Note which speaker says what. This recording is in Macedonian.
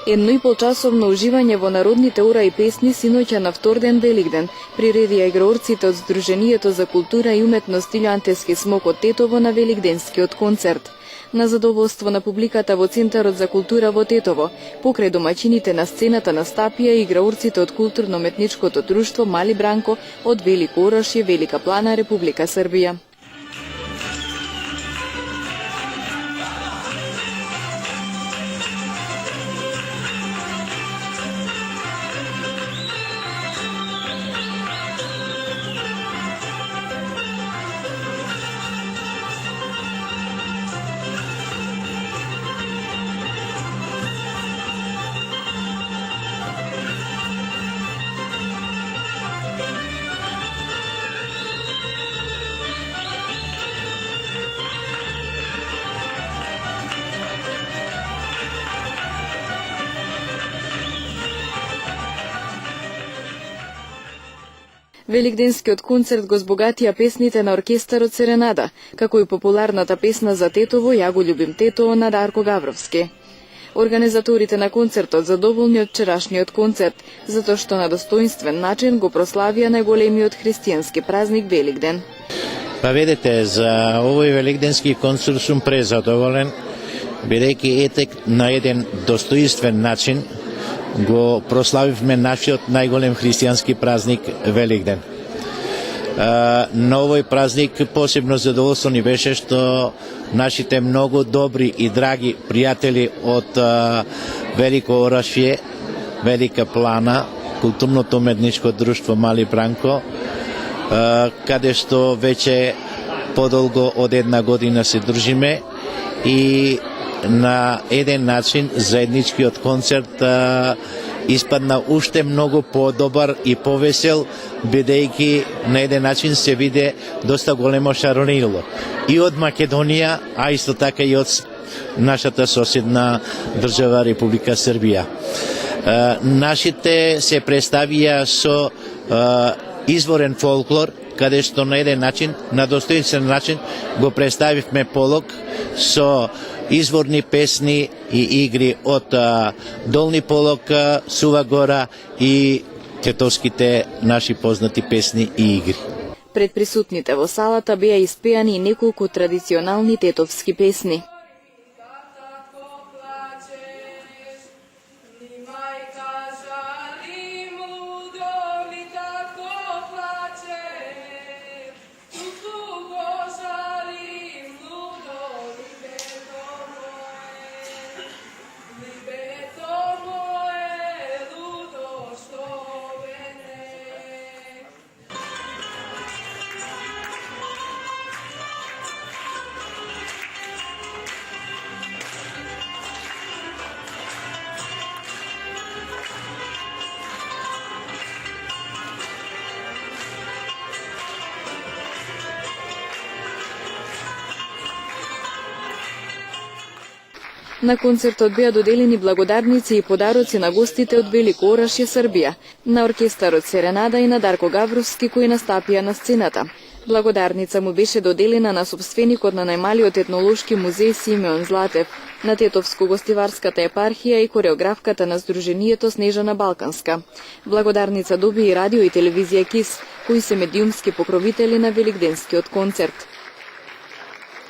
Speaker 1: 1,5-часовно уживање во народните ура и песни синоќа на вторден Великден приредија играорците од Сдруженијето за култура и уметност Илјантевски смок од Тетово на Великденскиот концерт. На задоволство на публиката во Центарот за култура во Тетово, покрај домаќините на сцената настапија и играорците од културно-уметничкото друштво Мали Бранко од Велико Орошје, Велика Плана, Република Србија. Великденскиот концерт го збогатија песните на оркестарот Серенада, како и популарната песна за Тетово "Ја го љубим Тетово" на Дарко Гавровски. Организаторите на концертот задоволни од вчерашниот концерт, затоа што на достоинствен начин го прославија најголемиот христијански празник Великден.
Speaker 2: Па видите, за овој великденски концерт сум презадоволен, бидејќи етек на еден достоинствен начин го прославивме нашиот најголем христијански празник Великден. На овој празник посебно задоволство ни беше што нашите многу добри и драги пријатели од Велико Орошје, Велика Плана, културното уметничко друштво Мали Бранко, каде што веќе подолго од една година се дружиме и на еден начин заедничкиот концерт испадна уште многу подобар и повесел, бидејќи на еден начин се виде доста големо шаронило и од Македонија, а исто така и од нашата соседна држава Република Србија. Нашите се представија со изворен фолклор, каде што на еден начин, на достоинствен начин го представивме полог со изворни песни и игри од Долни Полог, Сува Гора и тетовските наши познати песни и игри.
Speaker 1: Пред присутните во салата беа испеани и неколку традиционални тетовски песни. На концертот беа доделени благодарници и подароци на гостите од Велико Орошје, Србија, на оркестарот Серенада и на Дарко Гавровски кои настапија на сцената. Благодарница му беше доделена на собственикот на најмалиот етнолошки музеј Симеон Златев, на Тетовско-гостиварската епархија и хореографката на Сдруженијето Снежана Балканска. Благодарница доби и радио и телевизија КИС, кои се медиумски покровители на Великденскиот концерт.